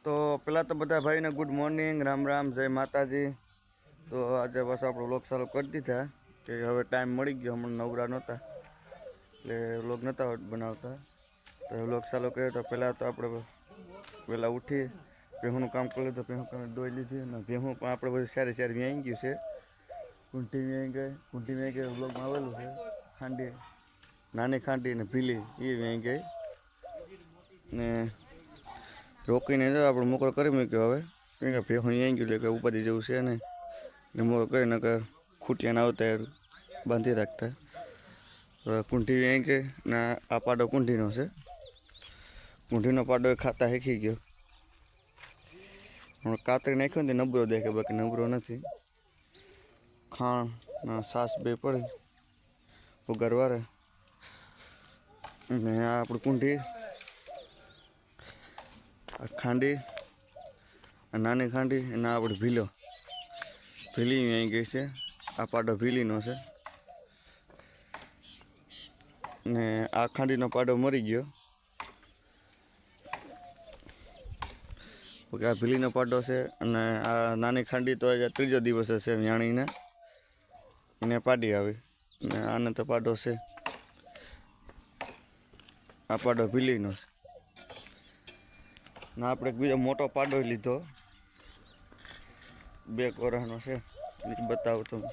તો પહેલાં તો બધા ભાઈને ગુડ મોર્નિંગ, રામ રામ, જય માતાજી. તો આજે બસ આપણો વ્લોગ ચાલુ કરી દીધા કે હવે ટાઈમ મળી ગયો, હમણાં નવરા નહોતા એટલે વ્લોગ નહોતા બનાવતા. તો વ્લોગ ચાલુ કર્યો તો પહેલાં તો આપણે વહેલા ઉઠી ભેહુંનું કામ કરી લીધું, ભેહું કામ દોઈ લીધી અને ભેહું પણ આપણે બધું સારી સારી વ્યાઈ ગયું છે. કુંઠી વ્યાઈ ગઈ વ્લોગમાં આવેલું છે. ખાંડી, નાની ખાંડી ને ભીલી એ વ્યાઈ ગઈ ને રોકીને જો આપણે મોકળો કરી મૂક્યો. હવે કેમ કે ભેહું વ્યાઈ ગયું એટલે ઉપાધિ જેવું છે ને મોકળો કરીને ખૂટિયાને આવતા બાંધી રાખતા. કુંઠી વ્યાઈ ગઈ ને આ પાડો કુંઠીનો છે. કુંઠીનો પાડો એ ખાતા શીખી ગયો. કાતરી નાખ્યો ને નબળો દેખે, બાકી નબળો નથી. ખાણ ના સાસ બે પડી ઉગારવારે ને આ આપણું કુંઠી, આ ખાંડી, આ નાની ખાંડી અને આ આપણે ભીલો ભીલી અહીં ગઈ છે. આ પાડો ભીલીનો છે ને આ ખાંડીનો પાડો મરી ગયો. આ ભીલીનો પાડો છે અને આ નાની ખાંડી તો આજે ત્રીજો દિવસ હશે વ્યાણીને, એને પાડી આવી ને આને તો પાડો છે. આ પાડો ભીલીનો છે ને આપણે એક બીજો મોટો પાડો લીધો, 2 કોરાનો છે, બતાવું તમને.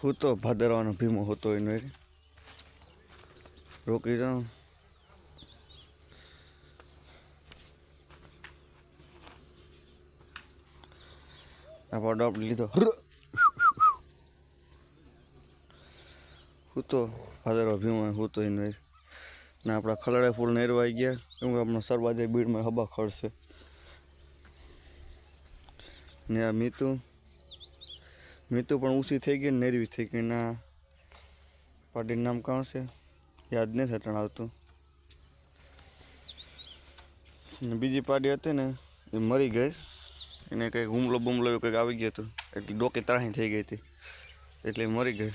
હું તો ભાદરવાનો ભીમો હતો એનો રોકી જાઉં. આ પાડો આપણે લીધો, હું તો ભાદરવા ભીમો હું તો એનો ને આપણા ખલડે ફૂલ નેરવાઈ ગયા કેમ કે આપણા સરવાજે બીડમાં હબા ખડશે ને આ મીતું પણ ઊંચી થઈ ગઈ ને નેરવી થઈ ગઈ. ના પાડીનું નામ કાં છે યાદ નથી અટણ આવતું. ને બીજી પાડી હતી ને એ મરી ગઈ, એને કંઈક હુમલો બુમલો એવું કંઈક આવી ગયો હતો એટલે ડોકી ત્રાહી થઈ ગઈ હતી એટલે મરી ગઈ.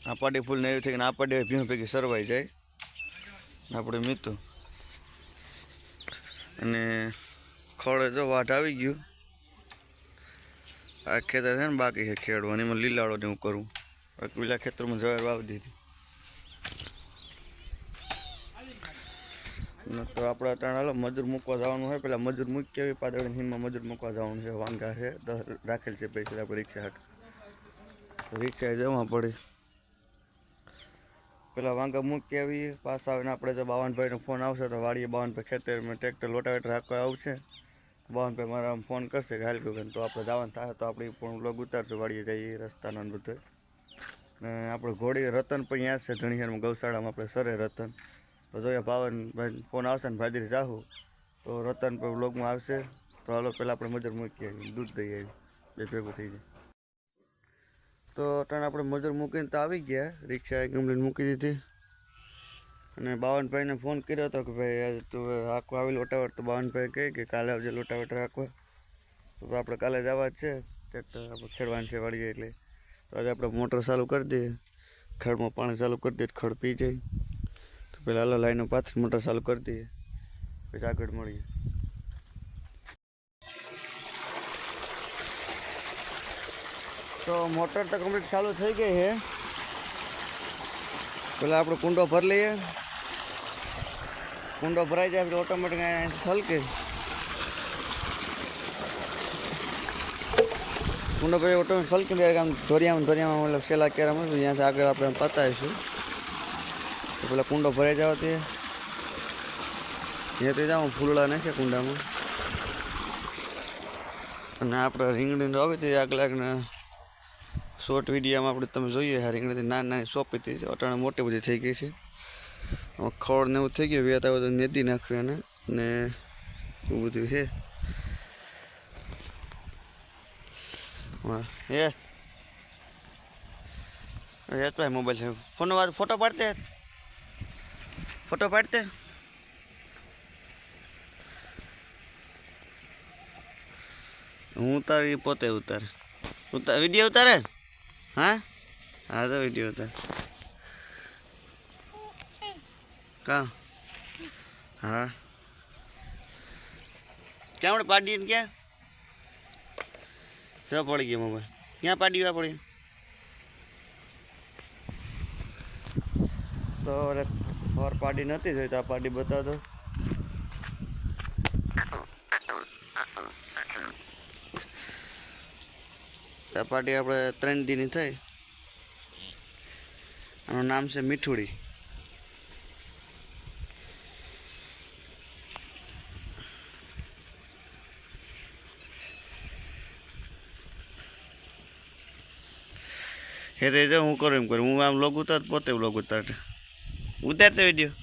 આ પાડી ફૂલ નેરી થઈ ગઈ, આ પાડી ભીણ ભેગી સરવાઈ જાય. આપણે મીતું અને ખડે જો વાટ આવી ગયું. આ ખેતર છે ને બાકી છે ખેડવાનું, એમાં લીલાડો ને હું કરું. પેલા ખેતરમાં જવાર વાવી દીધી તો આપણે અત્યારે હાલો મજૂર મૂકવા જવાનું હોય. પેલા મજૂર મૂકી આવી પાદળની હિમમાં મજૂર મૂકવા જવાનું છે. વાંગા છે 10 રાખેલ છે પૈસા આપણે રિક્ષા હાટ, રિક્ષાએ જવા પડી. પેલા વાંગા મૂકી આવીએ, પાછા આવીને આપણે જો બાવનભાઈનો ફોન આવશે તો વાડીએ બાવનભાઈ ખેતરમાં ટ્રેક્ટર લોટાવેટર હાંકવા આવશે. બાવનભાઈ મારા ફોન કરશે કે હાલ ગયું તો આપણે જવાનું થાય તો આપણે પણ લોગ ઉતારશું વાડીએ જઈએ રસ્તાનો બધો. ને આપણે ઘોડી રતન પણ ત્યાં છે ધણીયારમાં ગૌશાળામાં આપણે સરે રતન. તો જોઈએ ભાવનભાઈ ફોન આવશે ને ભાદરી જાહું તો રતન પર વ્લોગમાં આવશે. તો હાલો પહેલાં આપણે મજૂર મૂકી આવીએ, દૂધ દઈ આવી, બે ભેગું થઈ જાય. તો ત્રણ આપણે મજૂર મૂકીને તો આવી ગયા, રિક્ષા કમ્પ્લીટ મૂકી દીધી. અને બાવનભાઈને ફોન કર્યો હતો કે ભાઈ આજે તું હાંકવા આવી લોટાવટ, તો બાવનભાઈ કહે કે કાલે આવજે લોટાવટ હાંકવા. તો આપણે કાલે જવા જ છે, ટ્રેક્ટર આપણે ખેડવાનું છે વાળીએ એટલે. તો આજે આપણે મોટર ચાલુ કરી દઈએ, ખડમાં પાણી ચાલુ કરી દઈએ ખડ પી જાય. તો પહેલાં હાલો લાઈનો પાછી મોટર ચાલુ કરી દઈએ, પછી આગળ મળીએ. તો મોટર તો કમ્પ્લીટ ચાલુ થઈ ગઈ છે. પેલા આપણે કુંડો ભરી લઈએ, કુંડો ભરાઈ જાય એટલે ઓટોમેટિક છલકે. કુંડો પછી ઓટોમેટિક છલકી દે આમ ધોરિયામાં મતલબ સેલા કેરામાં ત્યાંથી આગળ આપણે પતાવીશું. તો પેલા કુંડો ભરાઈ જાવ તે ત્યાંથી જાઉં ફૂલડા નાખે કુંડામાં. અને આપણે રીંગણી આવી હતી આગળ શોર્ટ વિડીયોમાં આપણે તમે જોઈએ, આ રીંગણીથી નાની સોંપી હતી, અટાણે મોટી બધી થઈ ગઈ છે. ખડ ને એવું થઈ ગયું, વેતા બધું નેદી નાખ્યું એને ને એવું બધું છે. ભાઈ મોબાઈલ છે, ફોટો પાડતે હું ઉતાર, પોતે ઉતાર વિડીયો ઉતારે. હા હા તો વિડીયો હતા કા હા ક્યાં આપણે પાડી ને ક્યાં સ પડી ગયો મોબાઈલ ક્યાં પાડી પડી તો ફોર પાડી નથી જોઈ તો આ પાડી બતાવતો આ પાડી આપણે 3 દીની થઈ આનું નામ છે મીઠુડી હે તે જો હું કરું એમ કરું હું આમ લોગ ઉતાર પોતે લોગ ઉતારતો વિડીયો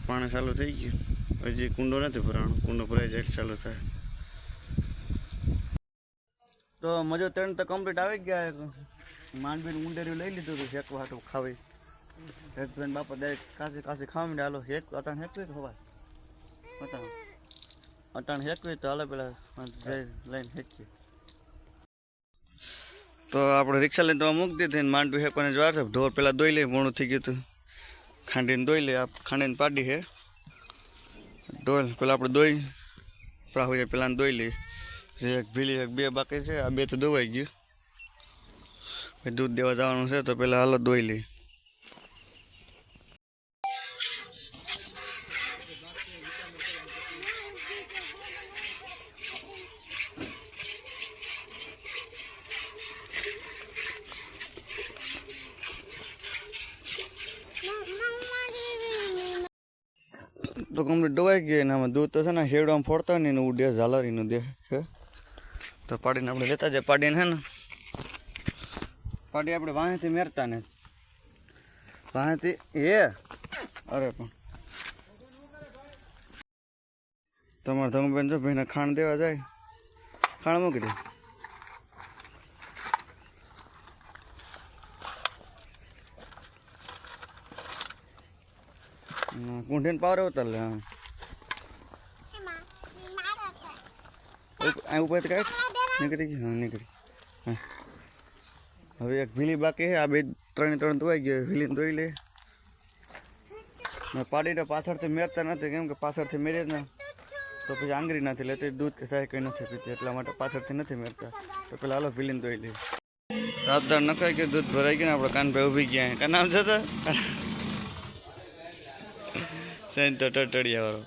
પાણી ચાલુ થઈ ગયું હજી કુંડો નથી ભરાણો કુંડો ભરાઈ જાય ચાલુ થાય તો મજો 3 તો કમ્પ્લીટ આવી ગયા માંડવીનું ઊંડેર્યું લઈ લીધું હતું શેકવા હાટું ખાવી હેકબેન બાપા દરેક કાશે ખાવા માંડે હાલો હેક અટાણ હેકવી ખવાય અટાણ હેકવી તો હાલો પેલા લઈને હેકવી તો આપણે રિક્ષા લઈને તો મૂકી દીધી ને માંડવી હેકવાની જ વાર છે ઢોર પેલા દોઈ લે મોણું થઈ ગયું હતું ખાંડીને દોઈ લે આ ખાંડીને પાડી હે ડોલ પેલા આપણે દોઈ પ્રાહુ પેલા દોઈ લઈએ જે એક ભીલી એક 2 બાકી છે આ 2 તો દોવાઈ ગયું પછી દૂધ દેવા જવાનું છે તો પેલા હાલો દોઈ લઈએ તો કમ્પ્લીટ દવાઈ ગઈ ને આમાં દૂધ તો છે ને હેડવામાં ફોડતા હોય ને ઉડે ઝાલરીનું દે છે તો પાડીને આપણે લેતા જાય પાડીને છે ને પાડી આપણે વાંહેથી મેરતા ને વાંહેથી અરે પણ તમારા ધમુબેન જો ભાઈને ખાણ દેવા જાય ખાણ મૂકી દે કુંઠીને પાવર ઉતાર લે આ ઉપર કાંઈક નીકળી ગઈ હા નીકળી હા હવે એક ભીલી બાકી છે આ 3 ધોવાઈ ગયો ભીલીને ધોઈ લે પાડીને પાછળથી મેરતા નથી કેમ કે પાછળથી મેરે ને તો પછી આંગળી નથી લેતી દૂધ કે સાહેબ કંઈ નથી પીતી એટલા માટે પાછળથી નથી મેરતા તો પેલા હાલો ભીલીને ધોઈ લે રાતદાર નખાઈ ગયું દૂધ ભરાઈ ગયું ને આપણે કાનભાઈ ઊભી ગયા કા નામ છે તો સૈન તો ટટડિયા વાળો